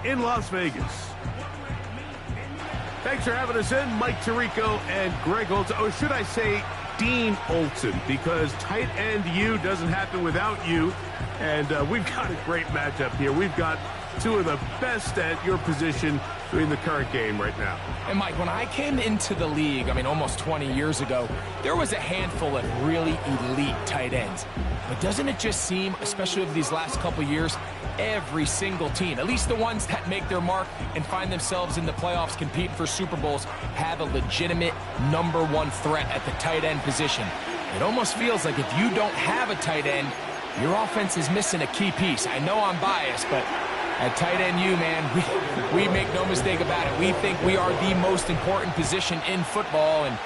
in Las Vegas. Thanks for having us in, Mike Tirico and Greg Olson. Or should I say Dean Olson, because tight end U doesn't happen without you. And we've got a great matchup here. We've got two of the best at your position in the current game right now. And Mike, when I came into the league, almost 20 years ago, there was a handful of really elite tight ends. But doesn't it just seem, especially over these last couple years, every single team, at least the ones that make their mark and find themselves in the playoffs competing for Super Bowls, have a legitimate #1 threat at the tight end position. It almost feels like if you don't have a tight end, your offense is missing a key piece. I know I'm biased, but at tight end U, man, we make no mistake about it. We think we are the most important position in football, and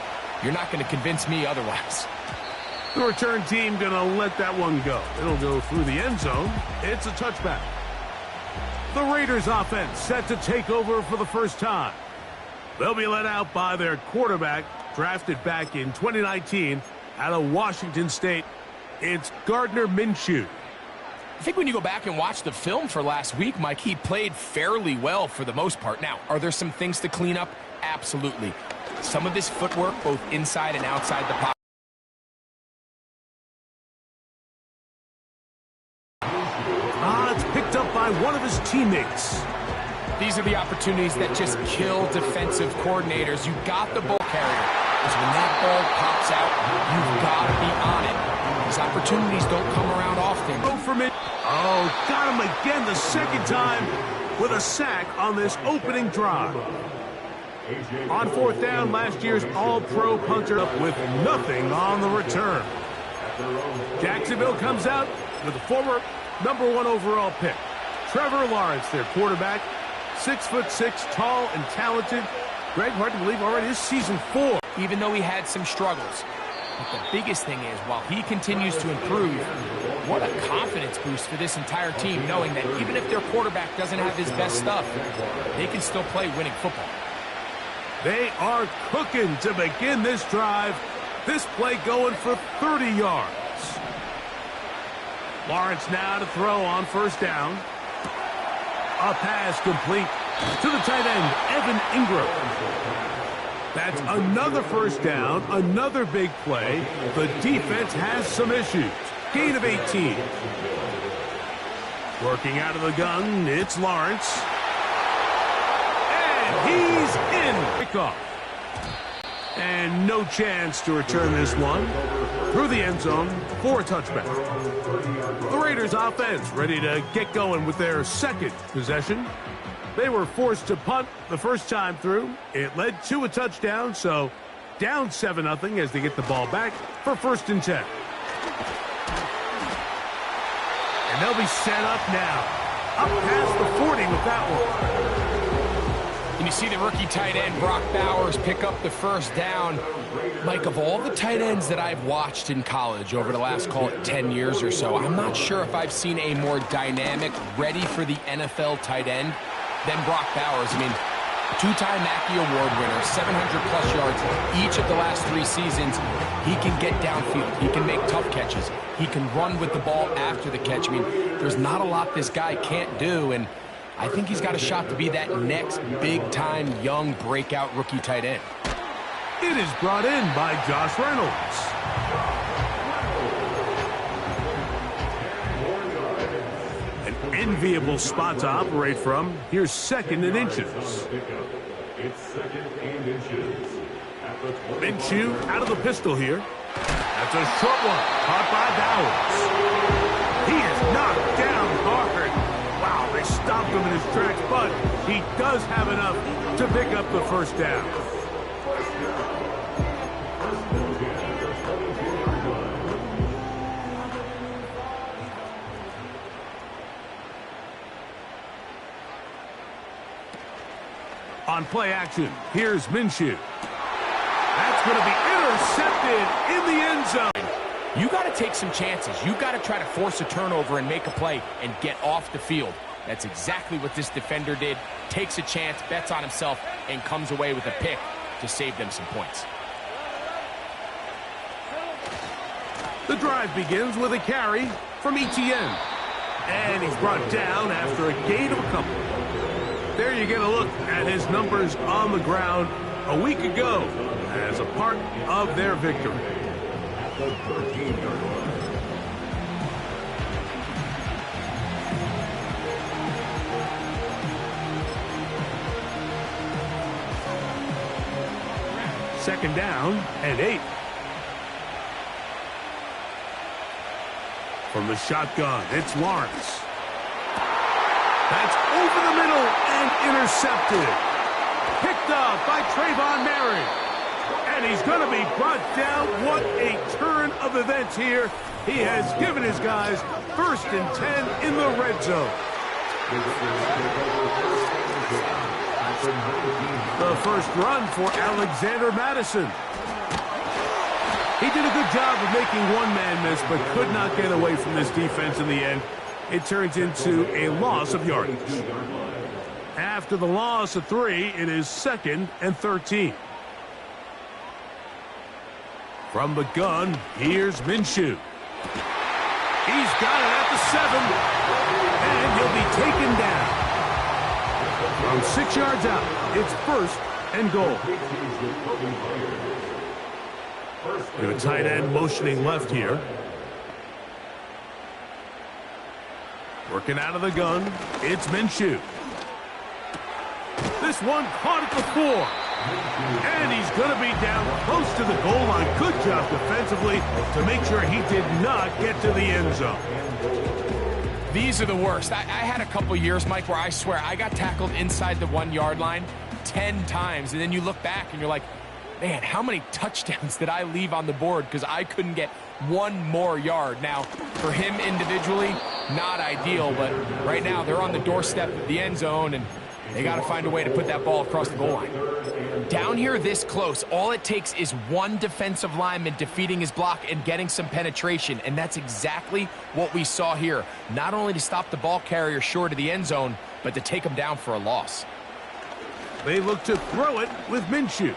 you're not going to convince me otherwise. The return team going to let that one go. It'll go through the end zone. It's a touchback. The Raiders offense set to take over for the first time. They'll be led out by their quarterback, drafted back in 2019 out of Washington State. It's Gardner Minshew. I think when you go back and watch the film for last week, Mike, he played fairly well for the most part. Now, are there some things to clean up? Absolutely. Some of his footwork, both inside and outside the pocket. It's picked up by one of his teammates. These are the opportunities that just kill defensive coordinators. You got the ball carrier. Because when that ball pops out, you've got to be on it. These opportunities don't come around often. Oh, got him again the second time with a sack on this opening drive. On fourth down, last year's all-pro punter up with nothing on the return. Jacksonville comes out with a former #1 overall pick. Trevor Lawrence, their quarterback, 6'6", tall and talented. Greg, hard to believe already this season 4. Even though he had some struggles. But the biggest thing is, while he continues to improve, what a confidence boost for this entire team, knowing that even if their quarterback doesn't have his best stuff, they can still play winning football. They are cooking to begin this drive. This play going for 30 yards. Lawrence now to throw on first down. A pass complete to the tight end, Evan Ingram. That's another first down, another big play. The defense has some issues. Gain of 18. Working out of the gun, it's Lawrence. And he's in. Kickoff. And no chance to return this one through the end zone for a touchback. The Raiders offense ready to get going with their second possession. They were forced to punt the first time through. It led to a touchdown, so down 7-0 as they get the ball back for 1st and 10. And they'll be set up now. Up past the 40 with that one. And you see the rookie tight end, Brock Bowers, pick up the first down. Mike, of all the tight ends that I've watched in college over the last, call it 10 years or so, I'm not sure if I've seen a more dynamic, ready for the NFL tight end than Brock Bowers. Two-time Mackey Award winner, 700-plus yards each of the last 3 seasons. He can get downfield. He can make tough catches. He can run with the ball after the catch. There's not a lot this guy can't do, and I think he's got a shot to be that next big-time, young, breakout rookie tight end. It is brought in by Josh Reynolds. Enviable spot to operate from. Here's 2nd and inches. Minshew out of the pistol here. That's a short one. Caught by Bowers. He is knocked down hard. Wow, they stopped him in his tracks, but he does have enough to pick up the first down. On play action, here's Minshew. That's going to be intercepted in the end zone. You got to take some chances. You got to try to force a turnover and make a play and get off the field. That's exactly what this defender did. Takes a chance, bets on himself, and comes away with a pick to save them some points. The drive begins with a carry from ETN. And he's brought down after a gain of a couple. there you get a look at his numbers on the ground a week ago as a part of their victory. Second down and 8. From the shotgun, it's Lawrence. That's over the middle and intercepted. Picked up by Trayvon Merritt. And he's going to be brought down. What a turn of events here. He has given his guys 1st and 10 in the red zone. The first run for Alexander Madison. He did a good job of making one man miss, but could not get away from this defense in the end. It turns into a loss of yardage. After the loss of 3, it is 2nd and 13. From the gun, here's Minshew. He's got it at the 7, and he'll be taken down. From 6 yards out, it's 1st and goal. We have a tight end motioning left here. Working out of the gun, it's Minshew. This one caught at the 4. And he's going to be down close to the goal line. Good job defensively to make sure he did not get to the end zone. These are the worst. I had a couple years, Mike, where I swear I got tackled inside the 1-yard line 10 times. And then you look back and you're like, man, how many touchdowns did I leave on the board because I couldn't get one more yard? Now, for him individually, not ideal, but right now they're on the doorstep of the end zone, and they got to find a way to put that ball across the goal line. Down here this close, all it takes is one defensive lineman defeating his block and getting some penetration, and that's exactly what we saw here. Not only to stop the ball carrier short of the end zone, but to take him down for a loss. They look to throw it with Minshew.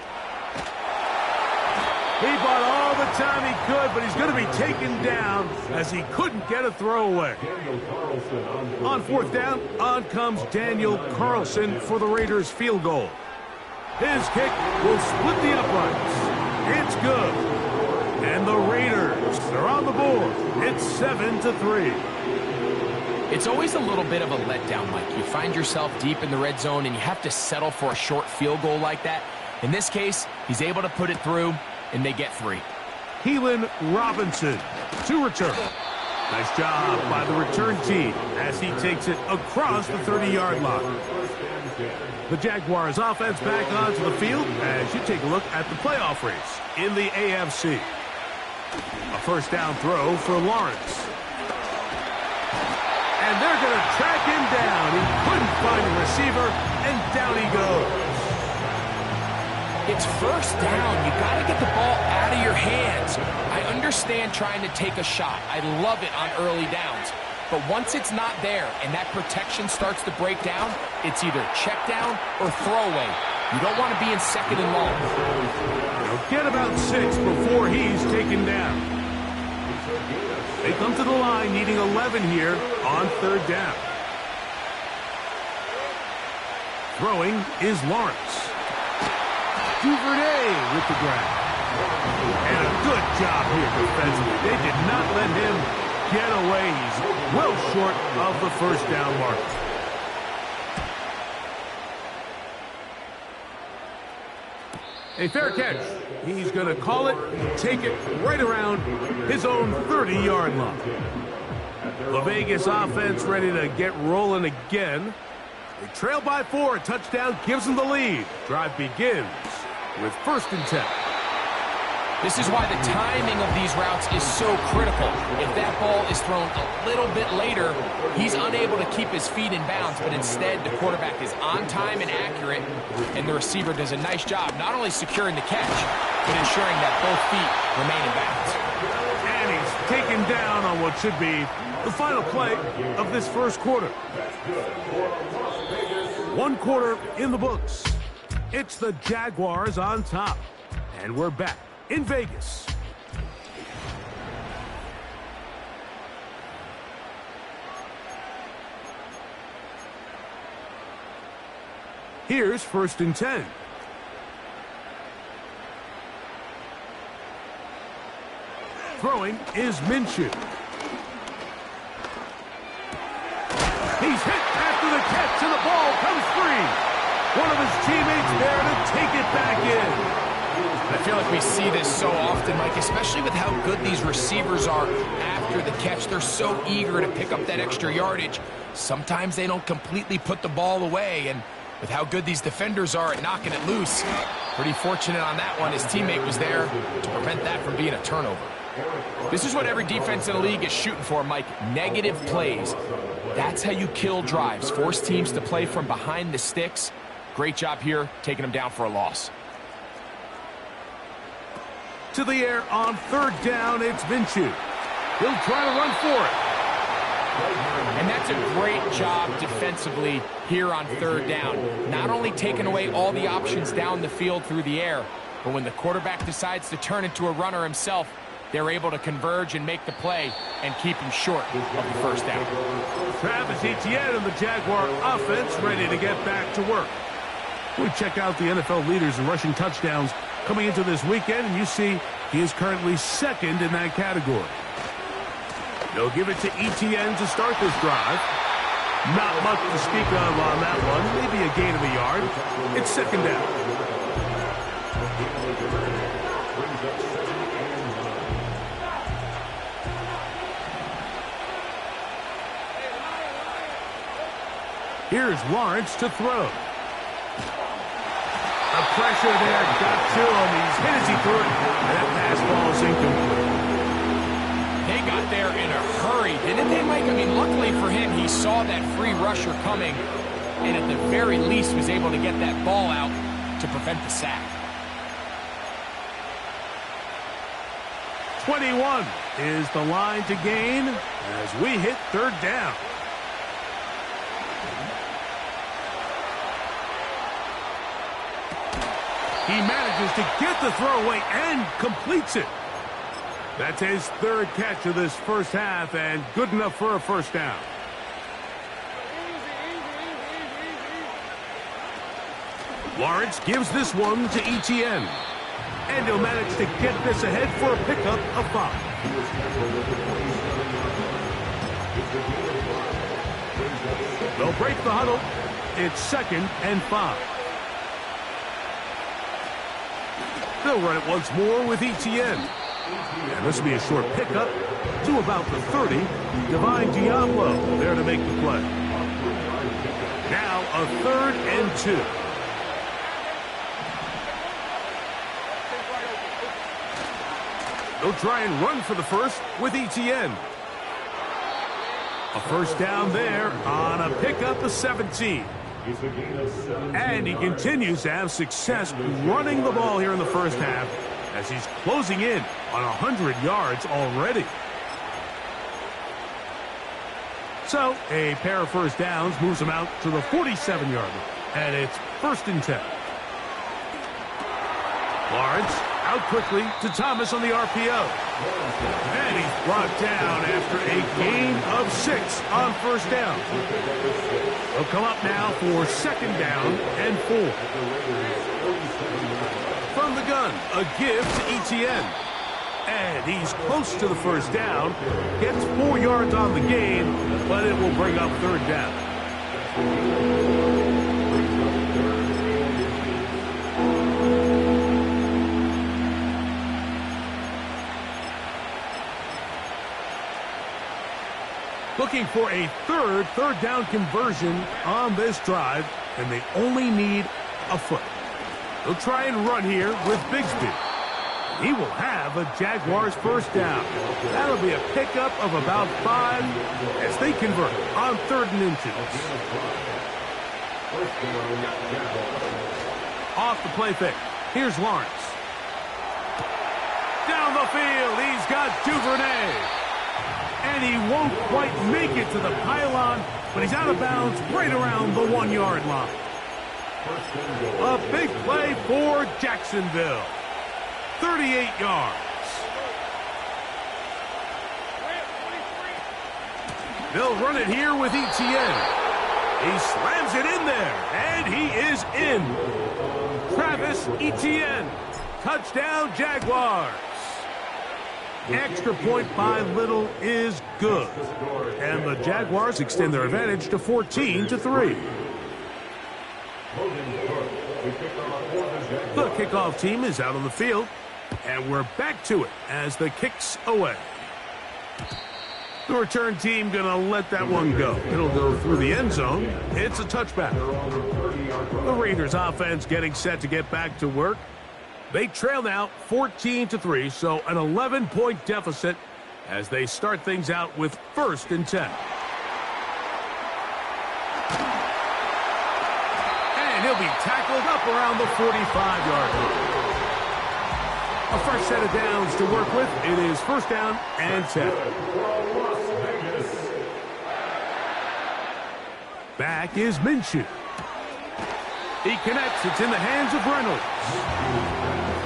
He bought all the time he could, but he's going to be taken down as he couldn't get a throwaway. On 4th down, on comes Daniel Carlson for the Raiders' field goal. His kick will split the uprights. It's good. And the Raiders are on the board. It's 7-3. It's always a little bit of a letdown, Mike. You find yourself deep in the red zone, and you have to settle for a short field goal like that. In this case, he's able to put it through, and they get 3. Keelan Robinson to return. Nice job by the return team as he takes it across the 30-yard line. The Jaguars offense back onto the field as you take a look at the playoff race in the AFC. A first down throw for Lawrence. And they're going to track him down. He couldn't find a receiver, and down he goes. It's first down. You got to get the ball out of your hands. I understand trying to take a shot. I love it on early downs. But once it's not there and that protection starts to break down, it's either check down or throwaway. You don't want to be in 2nd and long. They'll get about 6 before he's taken down. They come to the line needing 11 here on 3rd down. Throwing is Lawrence. Duvernay with the grab. And a good job here defensively. They did not let him get away. He's well short of the first down mark. A fair catch. He's going to call it, take it right around his own 30-yard line. The Vegas offense ready to get rolling again. They trail by 4. A touchdown gives them the lead. Drive begins with 1st and 10. This is why the timing of these routes is so critical. If that ball is thrown a little bit later, he's unable to keep his feet in bounds, but instead the quarterback is on time and accurate, and the receiver does a nice job not only securing the catch, but ensuring that both feet remain in bounds. And he's taken down on what should be the final play of this first quarter. 1 quarter in the books. It's the Jaguars on top, and we're back in Vegas. Here's 1st and 10. Throwing is Minshew. He's hit after the catch, and the ball comes free. One of his teammates there to take it back in. I feel like we see this so often, Mike, especially with how good these receivers are after the catch. They're so eager to pick up that extra yardage. Sometimes they don't completely put the ball away, and with how good these defenders are at knocking it loose, pretty fortunate on that one. His teammate was there to prevent that from being a turnover. This is what every defense in the league is shooting for, Mike. Negative plays. That's how you kill drives. Force teams to play from behind the sticks. Great job here, taking them down for a loss. To the air on 3rd down, it's Minshew. He'll try to run for it. And that's a great job defensively here on 3rd down. Not only taking away all the options down the field through the air, but when the quarterback decides to turn into a runner himself, they're able to converge and make the play and keep him short of the 1st down. Travis Etienne and the Jaguar offense ready to get back to work. We check out the NFL leaders in rushing touchdowns coming into this weekend, and you see he is currently 2nd in that category. They'll give it to Etienne to start this drive. Not much to speak of on that one. Maybe a gain of a yard. It's 2nd down. Here's Lawrence to throw. The pressure there got to him. He's hit as he threw it, and that pass ball is incomplete. They got there in a hurry, didn't they, Mike? I mean, luckily for him, he saw that free rusher coming, and at the very least was able to get that ball out to prevent the sack. 21 is the line to gain as we hit 3rd down. He manages to get the throw away and completes it. That's his 3rd catch of this 1st half, and good enough for a 1st down. Lawrence gives this one to Etienne. And he'll manage to get this ahead for a pickup of 5. They'll break the huddle. It's 2nd and 5. They'll run it once more with Etienne. And this will be a short pickup to about the 30. Divine Diablo there to make the play. Now a 3rd and 2. They'll try and run for the 1st with Etienne. A 1st down there on a pickup of 17. And he continues to have success running the ball here in the 1st half as he's closing in on 100 yards already. So a pair of 1st downs moves him out to the 47-yard line. And it's 1st and 10. Lawrence out quickly to Thomas on the RPO. And he's brought down after a gain of 6 on 1st down. He'll come up now for 2nd down and 4. From the gun, a give to Etienne. And he's close to the 1st down. Gets 4 yards on the gain, but it will bring up 3rd down. Looking for a 3rd down conversion on this drive, and they only need a foot. They'll try and run here with Bigsby. He will have a Jaguars 1st down. That'll be a pickup of about 5 as they convert on 3rd and inches. Off the play fake. Here's Lawrence. Down the field, he's got Duvernay. And he won't quite make it to the pylon, but he's out of bounds right around the 1-yard line. A big play for Jacksonville. 38 yards. They'll run it here with Etienne. He slams it in there, and he is in. Travis Etienne, touchdown Jaguars. Extra point by Little is good. And the Jaguars extend their advantage to 14-3. The kickoff team is out on the field, and we're back to it as the kick's away. The return team gonna let that one go. It'll go through the end zone. It's a touchback. The Raiders offense getting set to get back to work. They trail now 14-3, so an 11-point deficit as they start things out with 1st and 10. And he'll be tackled up around the 45-yard line. A fresh set of downs to work with. It is 1st down and 10. Back is Minshew. He connects. It's in the hands of Reynolds.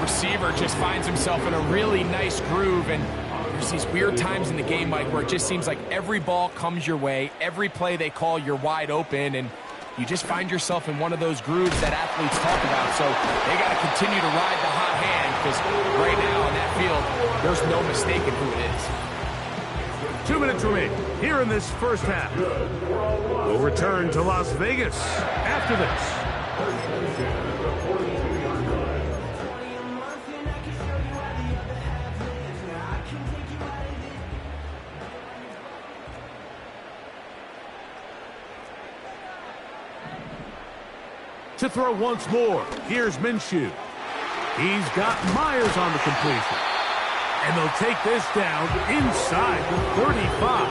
Receiver just finds himself in a really nice groove, and there's these weird times in the game, Mike, where it just seems like every ball comes your way, every play they call, you're wide open, and you just find yourself in one of those grooves that athletes talk about. So they got to continue to ride the hot hand, because right now on that field, there's no mistaking who it is. 2 minutes remain here in this first half. We'll return to Las Vegas after this. To throw once more, here's Minshew. He's got Myers on the completion. And they'll take this down inside the 35.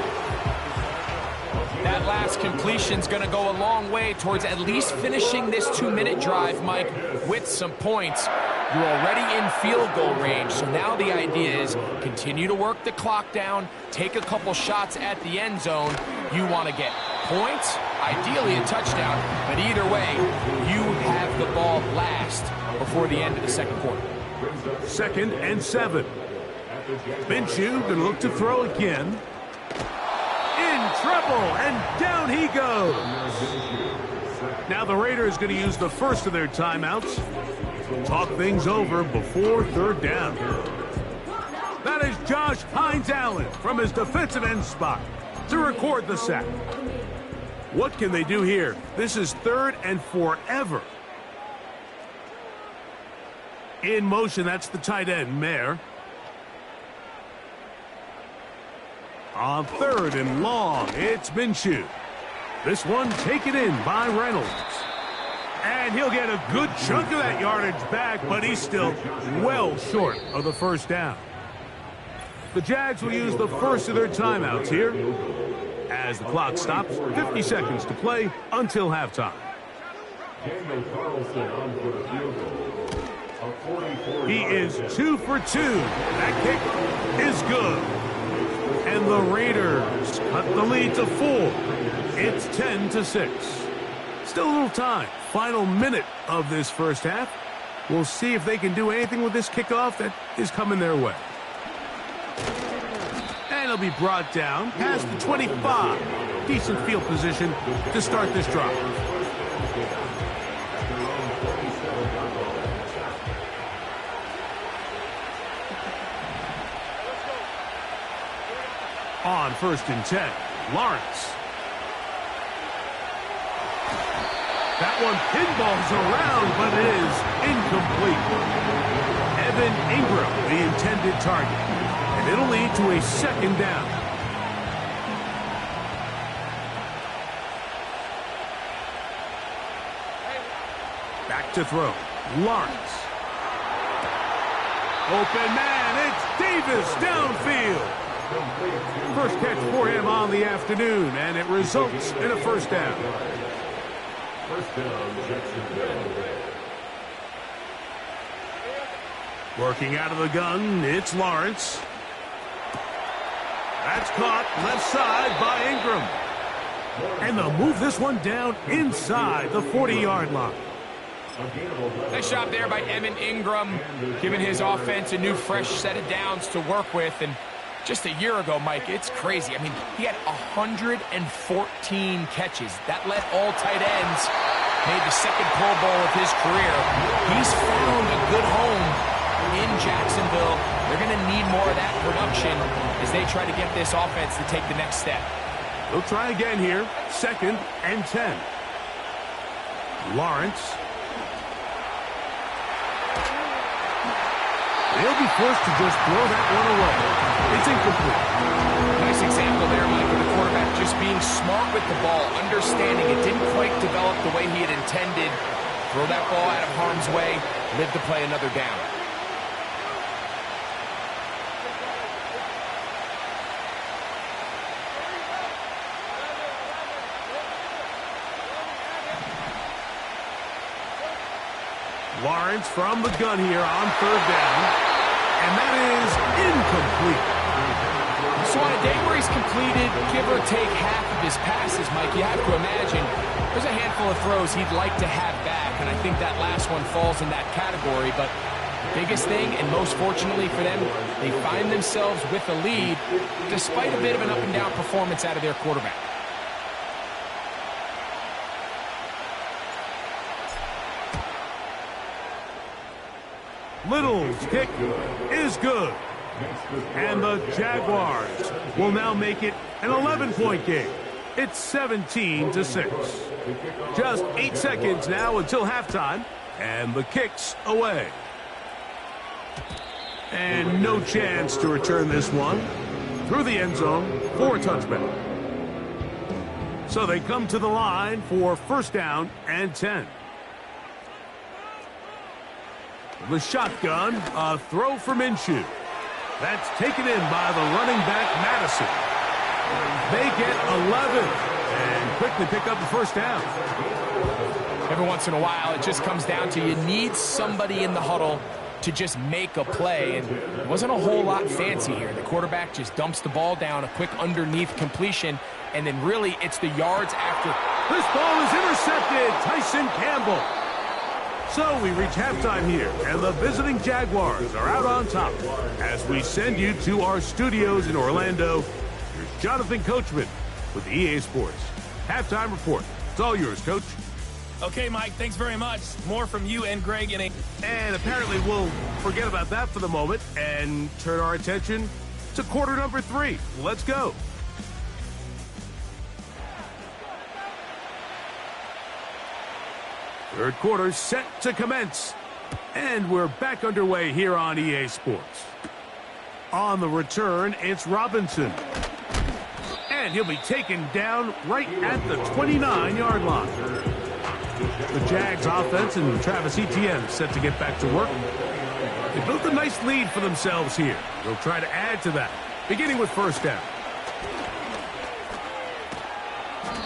That last completion's going to go a long way towards at least finishing this 2-minute drive, Mike, with some points. You're already in field goal range, so now the idea is continue to work the clock down, take a couple shots at the end zone. You want to get points, ideally a touchdown, but either way, you have the ball last before the end of the second quarter. 2nd and 7. Minshew going to look to throw again. In trouble, and down he goes. Now the Raiders going to use the first of their timeouts. Talk things over before 3rd down. That is Josh Hines-Allen from his defensive end spot to record the sack. What can they do here? This is 3rd and forever. In motion, that's the tight end, Mayer. On 3rd and long, it's Minshew. This one taken in by Reynolds. And he'll get a good chunk of that yardage back, but he's still well short of the 1st down. The Jags will use the first of their timeouts here as the clock stops. 50 seconds to play until halftime. He is 2 for 2. That kick is good. And the Raiders cut the lead to 4. It's 10-6. Still a little time. Final minute of this first half. We'll see if they can do anything with this kickoff that is coming their way. And it'll be brought down past the 25. Decent field position to start this drive. On 1st and 10, Lawrence. That one pinballs around, but it is incomplete. Evan Ingram, the intended target. And it'll lead to a 2nd down. Back to throw. Lawrence. Open man, it's Davis downfield. First catch for him on the afternoon, and it results in a 1st down. Working out of the gun, it's Lawrence. That's caught left side by Ingram. And they'll move this one down inside the 40-yard line. Nice job there by Evan Ingram, giving his offense a new fresh set of downs to work with, and Just a year ago, Mike, it's crazy. I mean, he had 114 catches. That led all tight ends. Made the second Pro Bowl of his career. He's found a good home in Jacksonville. They're going to need more of that production as they try to get this offense to take the next step. They'll try again here. 2nd and 10. Lawrence. They'll be forced to just throw that one away. It's incomplete. Nice example there, Mike, of the quarterback just being smart with the ball, understanding it didn't quite develop the way he had intended. Throw that ball out of harm's way, live to play another down. Lawrence from the gun here on 3rd down. And that is incomplete. So on a day where he's completed, give or take half of his passes, Mike, you have to imagine there's a handful of throws he'd like to have back, and I think that last one falls in that category. But biggest thing, and most fortunately for them, they find themselves with a lead despite a bit of an up-and-down performance out of their quarterback. Little's kick is good. And the Jaguars will now make it an 11-point game. It's 17-6. Just 8 seconds now until halftime, and the kick's away. And no chance to return this one through the end zone for a touchback. So they come to the line for 1st down and 10. The shotgun, a throw for Minshew. That's taken in by the running back, Madison. They get 11 and quickly pick up the 1st down. Every once in a while, it just comes down to you need somebody in the huddle to just make a play, and it wasn't a whole lot fancy here. The quarterback just dumps the ball down, a quick underneath completion, and then really it's the yards after. This ball is intercepted. Tyson Campbell. So we reach halftime here, and the visiting Jaguars are out on top. As we send you to our studios in Orlando, here's Jonathan Coachman with the EA Sports Halftime Report. It's all yours, Coach. Okay, Mike, thanks very much. More from you and Greg. And apparently we'll forget about that for the moment and turn our attention to quarter number 3. Let's go. Third quarter set to commence. And we're back underway here on EA Sports. On the return, it's Robinson. And he'll be taken down right at the 29-yard line. The Jags offense and Travis Etienne set to get back to work. They built a nice lead for themselves here. They'll try to add to that, beginning with 1st down.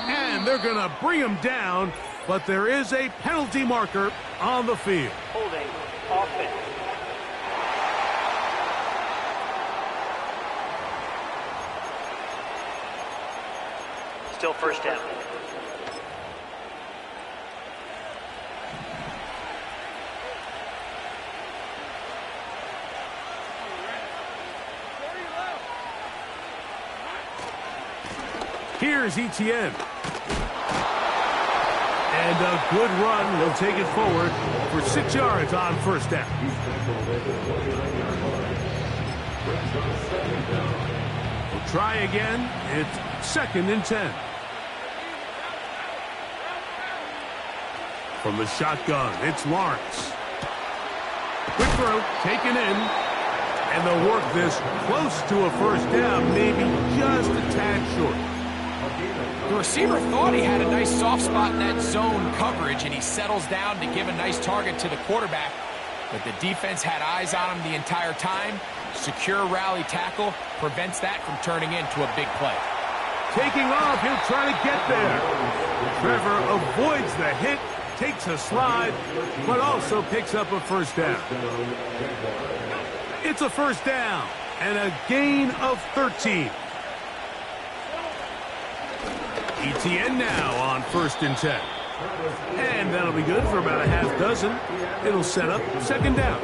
And they're going to bring him down. But there is a penalty marker on the field. Holding offense. Still 1st down. Here's Etienne. And a good run. He'll take it forward for 6 yards on 1st down. We'll try again. It's 2nd and 10. From the shotgun, it's Lawrence. Quick throw, taken in. And they'll work this close to a 1st down, maybe just a tad short. The receiver thought he had a nice soft spot in that zone coverage, and he settles down to give a nice target to the quarterback. But the defense had eyes on him the entire time. Secure rally tackle prevents that from turning into a big play. Taking off, he'll try to get there. Trevor avoids the hit, takes a slide, but also picks up a 1st down. It's a 1st down and a gain of 13. Etienne now on 1st and 10. And that'll be good for about a half dozen. It'll set up 2nd down.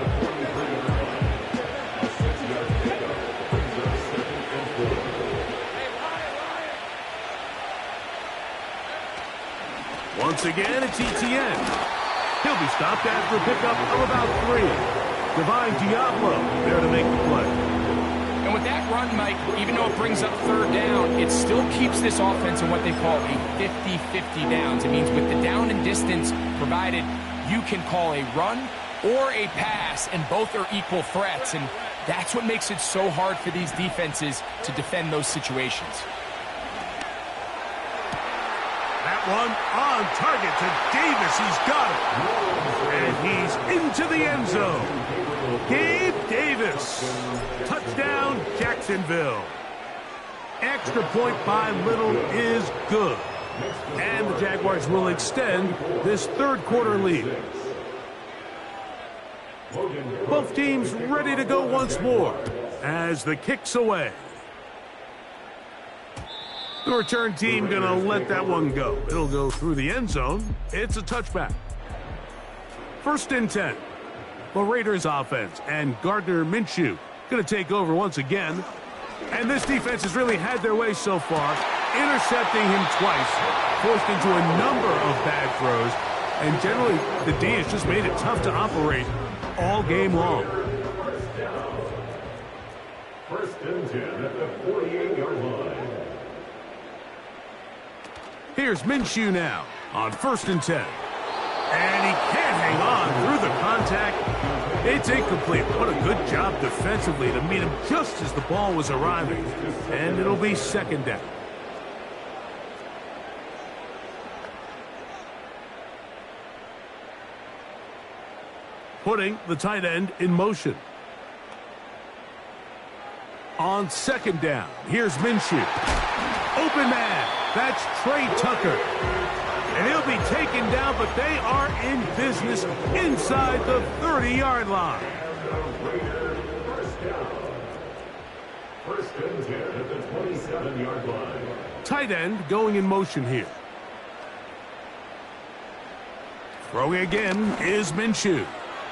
Once again, it's ETN. He'll be stopped after a pickup of about 3. Divine Diablo there to make the play. And with that run, Mike, even though it brings up third down, it still keeps this offense in what they call a 50-50 downs. It means with the down and distance provided, you can call a run or a pass, and both are equal threats. And that's what makes it so hard for these defenses to defend those situations. That one on target to Davis. He's got it. And he's into the end zone. Gabe Davis. Touchdown, Jacksonville. Extra point by Little is good. And the Jaguars will extend this third quarter lead. Both teams ready to go once more as the kick's away. The return team going to let that one go. It'll go through the end zone. It's a touchback. 1st and 10. The Raiders offense and Gardner Minshew going to take over once again. And this defense has really had their way so far, intercepting him twice, forced into a number of bad throws, and generally the D has just made it tough to operate all game long. 1st and 10 at the 48-yard line. Here's Minshew now on 1st and 10. And he can't hang on through the contact. It's incomplete. What a good job defensively to meet him just as the ball was arriving. And it'll be 2nd down. Putting the tight end in motion. On 2nd down, here's Minshew. Open man. That's Trey Tucker. And he'll be taken down, but they are in business inside the 30-yard line. 1st and 10 at the 27-yard line. Tight end going in motion here. Throwing again is Minshew.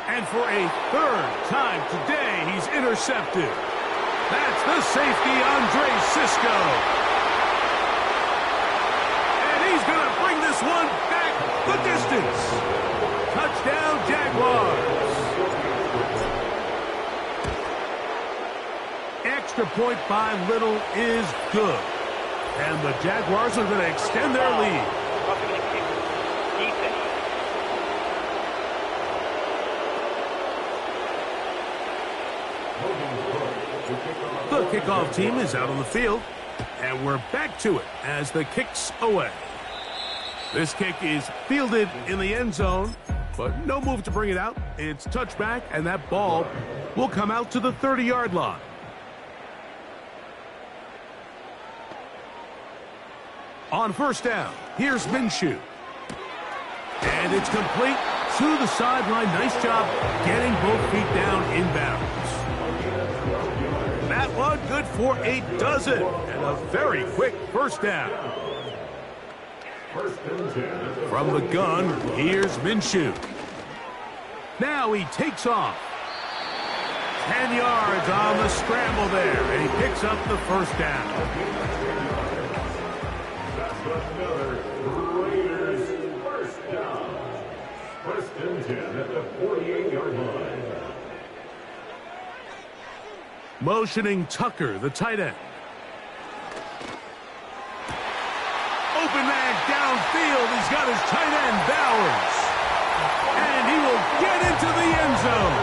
And for a 3rd time today, he's intercepted. That's the safety, Andre Cisco. And he's going to bring this one back the distance. Touchdown, Jaguars. Extra point by Little is good. And the Jaguars are going to extend their lead. The kickoff team is out on the field, and we're back to it as the kick's away. This kick is fielded in the end zone, but no move to bring it out. It's touchback, and that ball will come out to the 30-yard line. On 1st down, here's Minshew. And it's complete to the sideline. Nice job getting both feet down inbounds. That one good for a dozen. And a very quick 1st down. From the gun, here's Minshew. Now he takes off. 10 yards on the scramble there. And he picks up the 1st down. Another Raiders 1st down. 1st and 10 at the 48-yard line. Motioning Tucker, the tight end. Open man downfield. He's got his tight end, Bowers. And he will get into the end zone.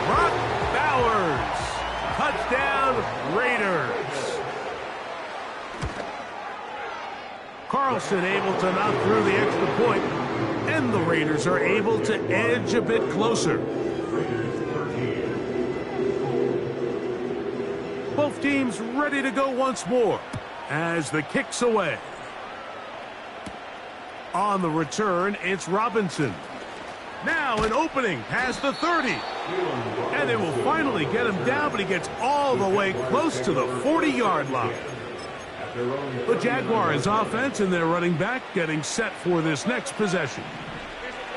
Brock Bowers. Touchdown, Raiders. Carlson able to knock through the extra point, and the Raiders are able to edge a bit closer. Both teams ready to go once more as the kick's away. On the return, it's Robinson. Now an opening past the 30. And they will finally get him down, but he gets all the way close to the 40-yard line. The Jaguars offense and their running back getting set for this next possession.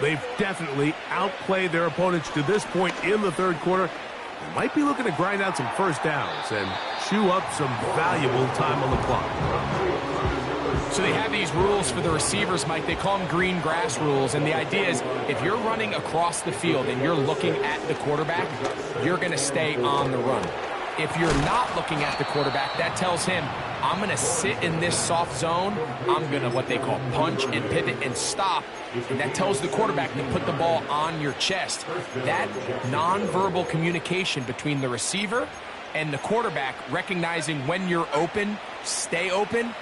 They've definitely outplayed their opponents to this point in the 3rd quarter. They might be looking to grind out some 1st downs and chew up some valuable time on the clock. So they have these rules for the receivers, Mike. They call them green grass rules. And the idea is if you're running across the field and you're looking at the quarterback, you're going to stay on the run. If you're not looking at the quarterback, that tells him, I'm going to sit in this soft zone. I'm going to what they call punch and pivot and stop. And that tells the quarterback to put the ball on your chest. That nonverbal communication between the receiver and the quarterback, recognizing when you're open, stay open,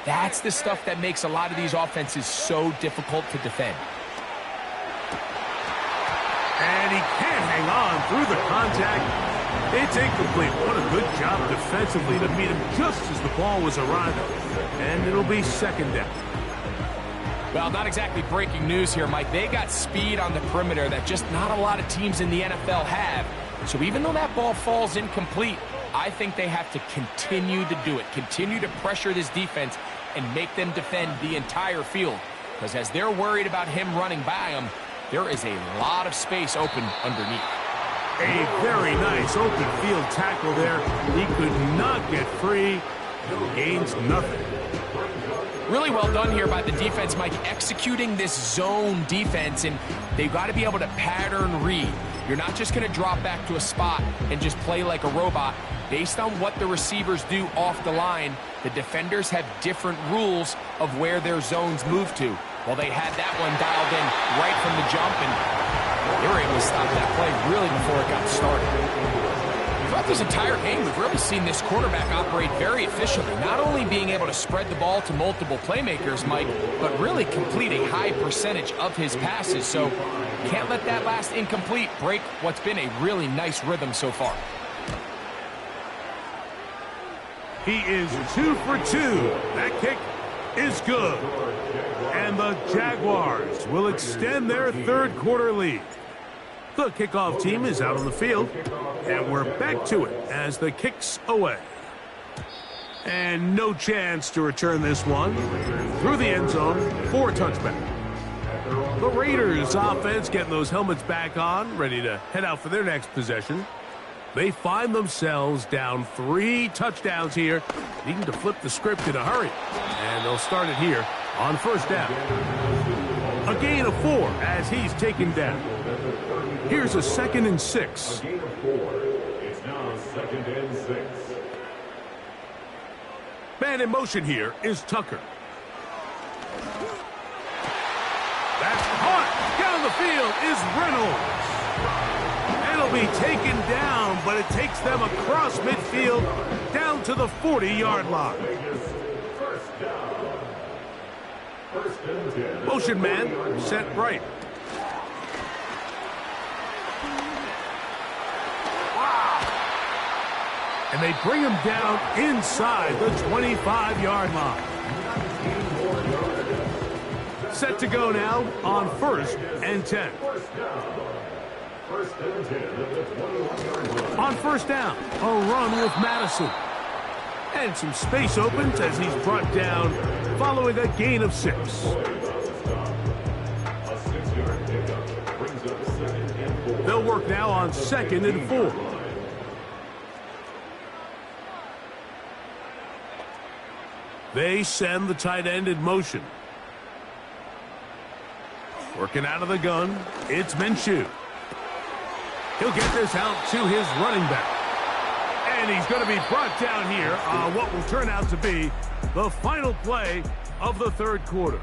that's the stuff that makes a lot of these offenses so difficult to defend. And he can't hang on through the contact. It's incomplete. What a good job defensively to meet him just as the ball was arriving. And it'll be second down. Well, not exactly breaking news here, Mike. They got speed on the perimeter that just not a lot of teams in the NFL have. So even though that ball falls incomplete, I think they have to continue to do it. Continue to pressure this defense and make them defend the entire field. Because as they're worried about him running by them, there is a lot of space open underneath. A very nice open field tackle there. He could not get free. Gains nothing. Really well done here by the defense, Mike, executing this zone defense, and they've got to be able to pattern read. You're not just going to drop back to a spot and just play like a robot. Based on what the receivers do off the line, the defenders have different rules of where their zones move to. Well, they had that one dialed in right from the jump, and they were able to stop that play really before it got started. Throughout this entire game, we've really seen this quarterback operate very efficiently, not only being able to spread the ball to multiple playmakers, Mike, but really complete a high percentage of his passes. So can't let that last incomplete break what's been a really nice rhythm so far. He is 2 for 2. That kick is good. And the Jaguars will extend their third quarter lead. The kickoff team is out on the field, and we're back to it as the kick's away. And no chance to return this one through the end zone for a touchback. The Raiders offense getting those helmets back on, ready to head out for their next possession. They find themselves down 3 touchdowns here, needing to flip the script in a hurry. And they'll start it here on first down. A gain of 4 as he's taken down. Here's a 2nd and 6. It's now 2nd and 6. Man in motion here is Tucker. That's caught. Down the field is Reynolds. It'll be taken down, but it takes them across midfield down to the 40-yard line. First down. First and 10. Motion man set right. And they bring him down inside the 25-yard line. Set to go now on 1st and 10. First and 10 at the 21-yard line. On first down, a run with Madison. And some space opens as he's brought down following a gain of 6. A 6-yard pickup brings up 2nd and 4. They'll work now on 2nd and 4. They send the tight end in motion. Working out of the gun, it's Minshew. He'll get this out to his running back. And he's going to be brought down here on what will turn out to be the final play of the third quarter.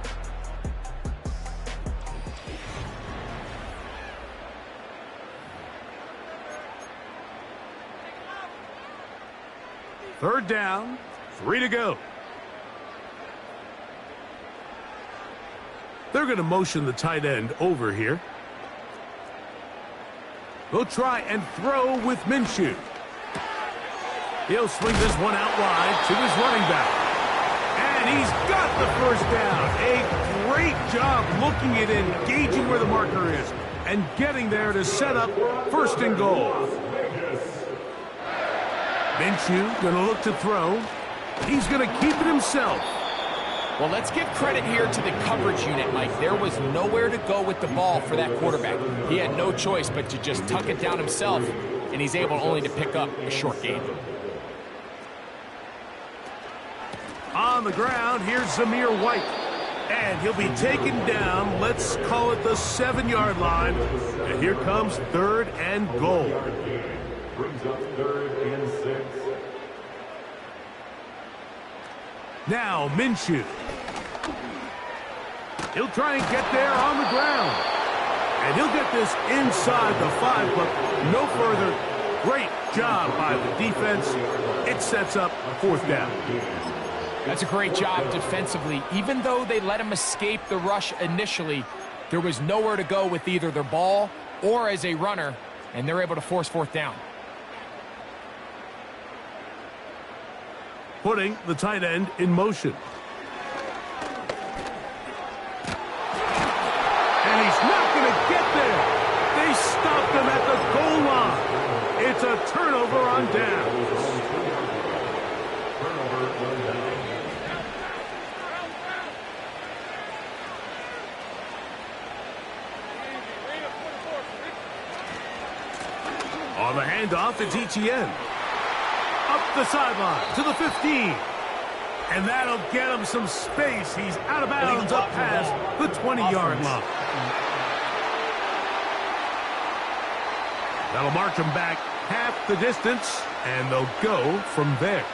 Third down, 3 to go. They're going to motion the tight end over here. They'll try and throw with Minshew. He'll swing this one out wide to his running back. And he's got the first down. A great job looking at it, engaging where the marker is, and getting there to set up 1st and goal. Minshew going to look to throw. He's going to keep it himself. Well, let's give credit here to the coverage unit, Mike. There was nowhere to go with the ball for that quarterback. He had no choice but to just tuck it down himself, and he's able only to pick up a short gain. On on the ground. Here's Zamir White. And he'll be taken down, let's call it the 7-yard line. And here comes 3rd and goal. Brings up 3rd and 6. Now Minshew. He'll try and get there on the ground. And he'll get this inside the 5, but no further. Great job by the defense. It sets up 4th down. That's a great job defensively. Even though they let him escape the rush initially, there was nowhere to go with either their ball or as a runner, and they're able to force 4th down. Putting the tight end in motion. And he's not going to get there. They stopped him at the goal line. It's a turnover on downs. On the handoff, it's ETN. Up the sideline to the 15. And that'll get him some space. He's out of bounds up past the 20-yard line. That'll march him back half the distance, and they'll go from there.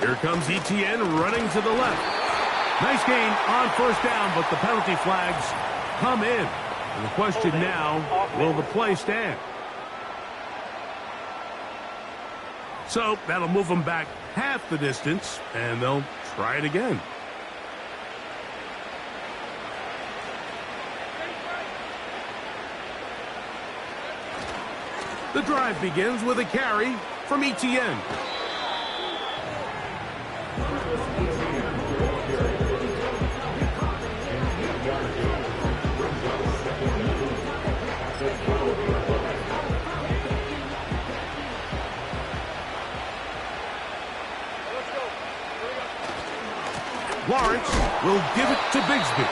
Here comes ETN running to the left. Nice gain on 1st down, but the penalty flags come in. And the question now, will the play stand? So that'll move them back half the distance, and they'll try it again. The drive begins with a carry from ETN. Lawrence will give it to Bigsby.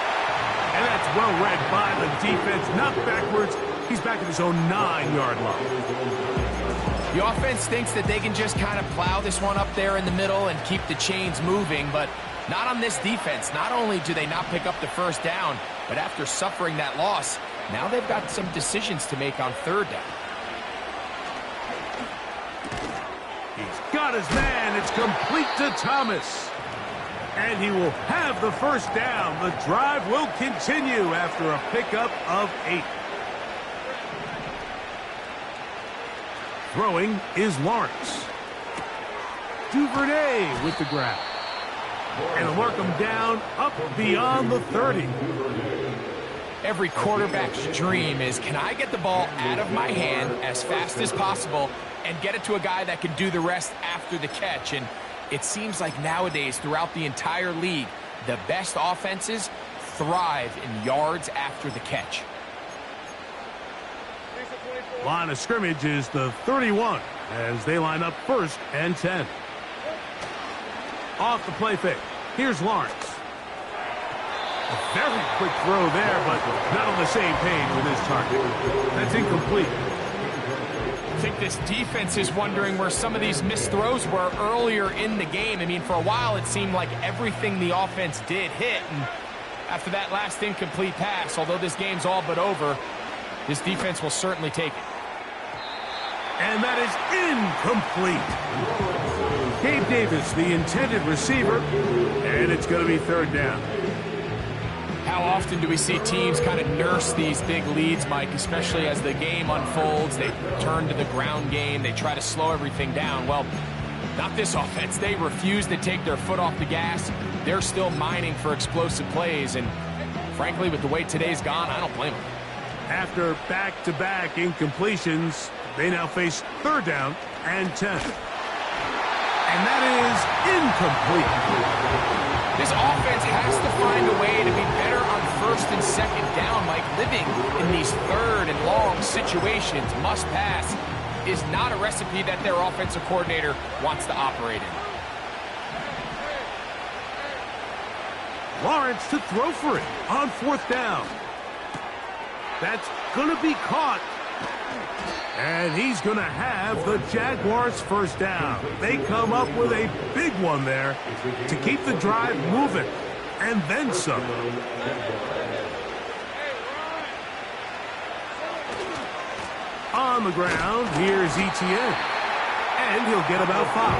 And that's well read by the defense. Not backwards. He's back at his own 9-yard line. The offense thinks that they can just kind of plow this one up there in the middle and keep the chains moving, but not on this defense. Not only do they not pick up the 1st down, but after suffering that loss, now they've got some decisions to make on 3rd down. He's got his man. It's complete to Thomas. And he will have the 1st down. The drive will continue after a pickup of 8. Throwing is Lawrence. Duvernay with the grab. And mark him down up beyond the 30. Every quarterback's dream is, can I get the ball out of my hand as fast as possible and get it to a guy that can do the rest after the catch? And it seems like nowadays, throughout the entire league, the best offenses thrive in yards after the catch. Line of scrimmage is the 31 as they line up 1st and 10. Off the play fake. Here's Lawrence. A very quick throw there, but not on the same page with his target. That's incomplete. I think this defense is wondering where some of these missed throws were earlier in the game. I mean, for a while, it seemed like everything the offense did hit. And after that last incomplete pass, although this game's all but over, this defense will certainly take it. And that is incomplete. Gabe Davis, the intended receiver, and it's going to be 3rd down. How often do we see teams kind of nurse these big leads, Mike, especially as the game unfolds? They turn to the ground game. They try to slow everything down. Well, not this offense. They refuse to take their foot off the gas. They're still mining for explosive plays. And frankly, with the way today's gone, I don't blame them. After back-to-back incompletions, they now face 3rd down and 10. And that is incomplete. This offense has to find a way to be better on 1st and 2nd down. Like, living in these 3rd and long situations, must pass, is not a recipe that their offensive coordinator wants to operate in. Lawrence to throw for it on 4th down. That's going to be caught, And he's going to have the Jaguars first down. They come up with a big one there to keep the drive moving. And then some. On the ground, here's Etienne. And he'll get about 5.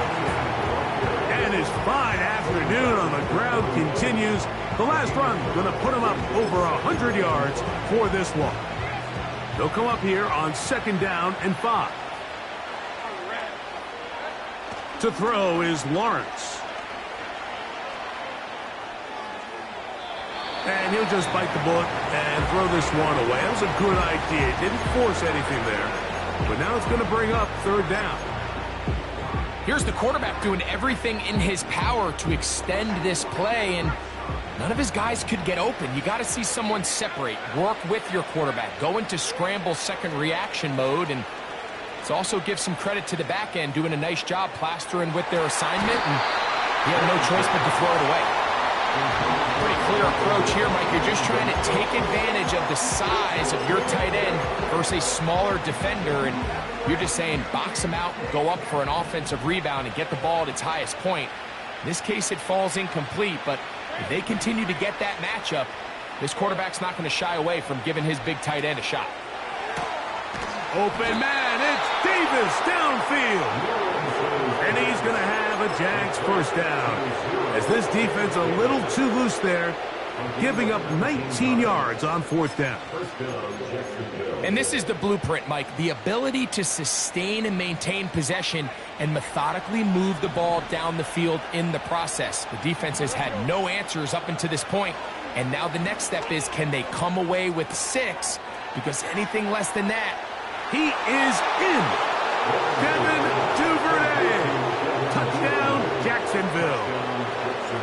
And his fine afternoon on the ground continues. The last run going to put him up over 100 yards for this one. They'll come up here on 2nd down and 5. To throw is Lawrence. And he'll just bite the bullet and throw this one away. That was a good idea. Didn't force anything there. But now it's going to bring up 3rd down. Here's the quarterback doing everything in his power to extend this play, and none of his guys could get open. You got to see someone separate, work with your quarterback, go into scramble second reaction mode, and let's also give some credit to the back end doing a nice job plastering with their assignment, and he had no choice but to throw it away. Pretty clear approach here, Mike. You're just trying to take advantage of the size of your tight end versus a smaller defender, and you're just saying box him out, go up for an offensive rebound, and get the ball at its highest point. In this case, it falls incomplete, but if they continue to get that matchup, this quarterback's not going to shy away from giving his big tight end a shot. Open man, it's Davis downfield. And he's going to have a Jags first down. As this defense a little too loose there, giving up 19 yards on 4th down. And this is the blueprint, Mike. The ability to sustain and maintain possession and methodically move the ball down the field in the process. The defense has had no answers up until this point, and now the next step is, can they come away with 6? Because anything less than that, he is in. Devin Duvernay. Touchdown, Jacksonville.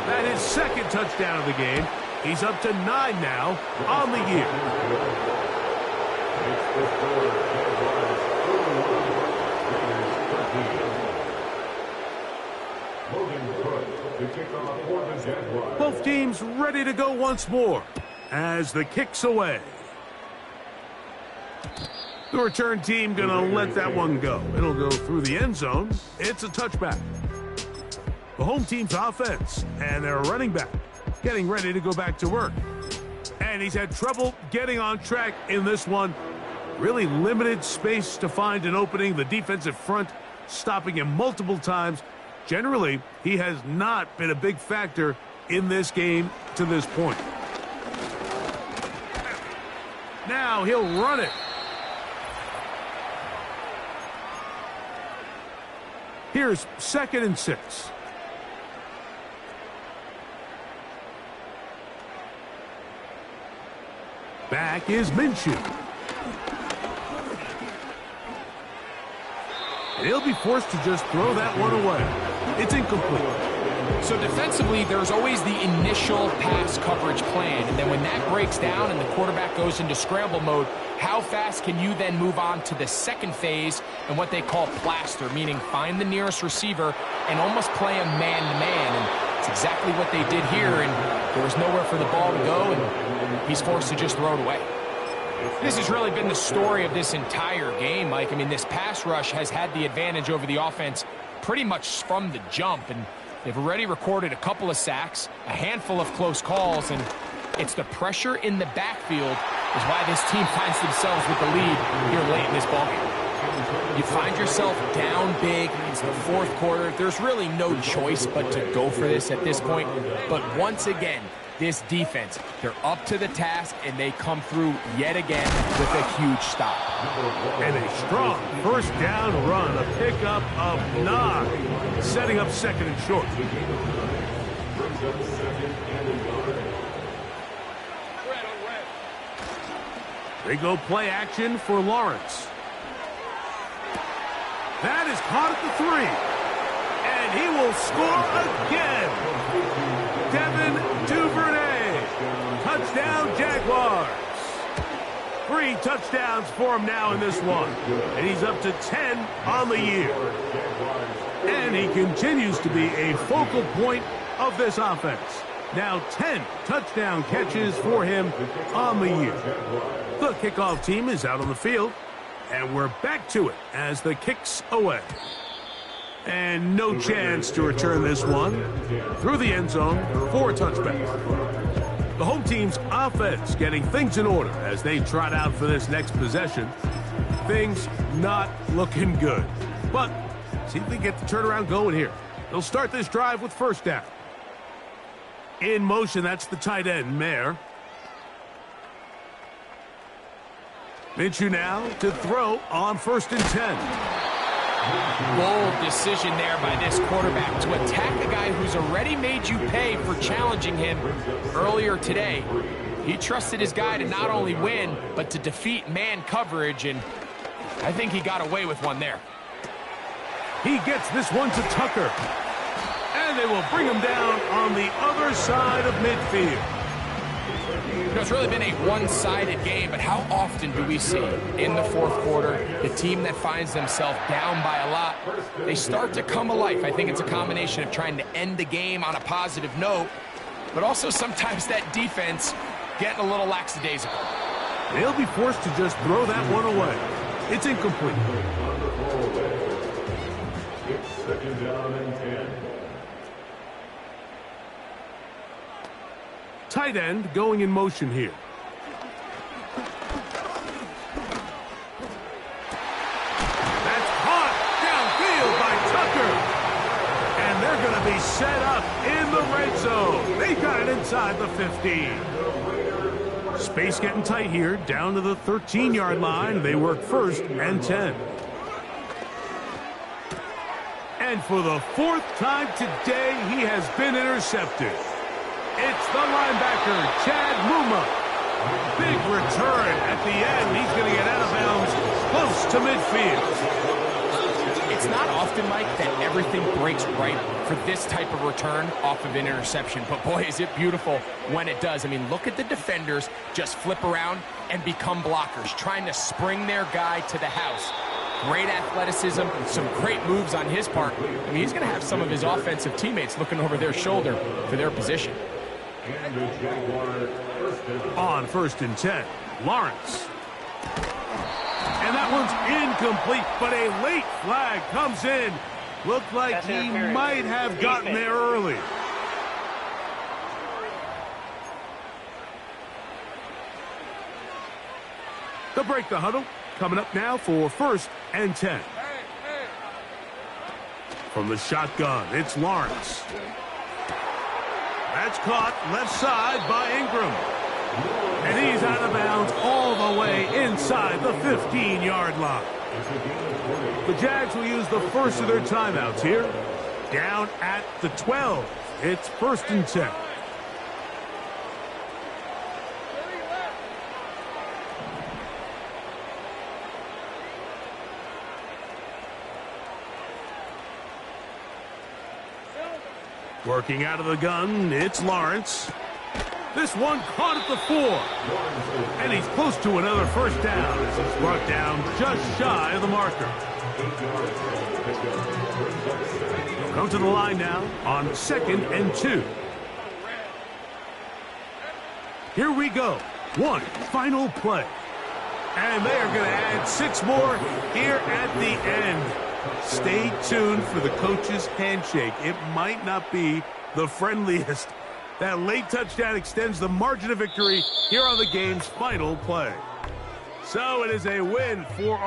That is 2nd touchdown of the game. He's up to 9 now on the year. Both teams ready to go once more as the kick's away. The return team going to let that one go. It'll go through the end zone. It's a touchback. The home team's offense and their running back getting ready to go back to work. And he's had trouble getting on track in this one. Really limited space to find an opening. The defensive front stopping him multiple times. Generally, he has not been a big factor in this game to this point. Now he'll run it. Here's 2nd and 6. Back is Minshew. And he'll be forced to just throw that one away. It's incomplete. So defensively, there's always the initial pass coverage plan, and then when that breaks down and the quarterback goes into scramble mode, how fast can you then move on to the second phase and what they call plaster, meaning find the nearest receiver and almost play him man-to-man, and it's exactly what they did here, and there was nowhere for the ball to go, and he's forced to just throw it away. This has really been the story of this entire game, Mike. I mean, this pass rush has had the advantage over the offense pretty much from the jump, and they've already recorded a couple of sacks, a handful of close calls, and it's the pressure in the backfield is why this team finds themselves with the lead here late in this ballgame. You find yourself down big. It's the 4th quarter. There's really no choice but to go for this at this point. But once again, this defense, they're up to the task, and they come through yet again with a huge stop. And a strong first down run, a pickup of 9, setting up 2nd and short. They go play action for Lawrence. That is caught at the 3. And he will score again. Devin Duvernay. Touchdown, Jaguars. 3 touchdowns for him now in this one. And he's up to 10 on the year. And he continues to be a focal point of this offense. Now 10 touchdown catches for him on the year. The kickoff team is out on the field. And we're back to it as the kick's away. And no chance to return this one through the end zone for a touchback. The home team's offense getting things in order as they trot out for this next possession. Things not looking good. But see if they get the turnaround going here. They'll start this drive with first down. In motion, that's the tight end, Mayer. Minshew now to throw on 1st and 10. Bold decision there by this quarterback to attack a guy who's already made you pay for challenging him earlier today. He trusted his guy to not only win, but to defeat man coverage, and I think he got away with one there. He gets this one to Tucker. And they will bring him down on the other side of midfield. You know, it's really been a one-sided game, but how often do we see in the fourth quarter the team that finds themselves down by a lot, they start to come alive? I think it's a combination of trying to end the game on a positive note, but also sometimes that defense getting a little lackadaisical. They'll be forced to just throw that one away. It's incomplete. It's 2nd down and 10. Tight end going in motion here. That's caught downfield by Tucker. And they're going to be set up in the red zone. They got it inside the 15. Space getting tight here, down to the 13-yard line. They work 1st and 10. And for the 4th time today, he has been intercepted. It's the linebacker, Chad Muma. Big return at the end. He's going to get out of bounds close to midfield. It's not often, Mike, that everything breaks right for this type of return off of an interception. But, boy, is it beautiful when it does. I mean, look at the defenders just flip around and become blockers, trying to spring their guy to the house. Great athleticism, some great moves on his part. I mean, he's going to have some of his offensive teammates looking over their shoulder for their position. On 1st and 10, Lawrence. And that one's incomplete, but a late flag comes in. Looked like he might have gotten there early. They'll break the huddle. Coming up now for 1st and 10. From the shotgun, it's Lawrence. That's caught left side by Ingram. And he's out of bounds all the way inside the 15-yard line. The Jags will use the first of their timeouts here. Down at the 12. It's 1st and 10. Working out of the gun, it's Lawrence. This one caught at the 4. And he's close to another first down as he's brought down just shy of the marker. Come to the line now on 2nd and 2. Here we go. One final play. And they are going to add 6 more here at the end. Stay tuned for the coach's handshake. It might not be the friendliest. That late touchdown extends the margin of victory here on the game's final play. So it is a win for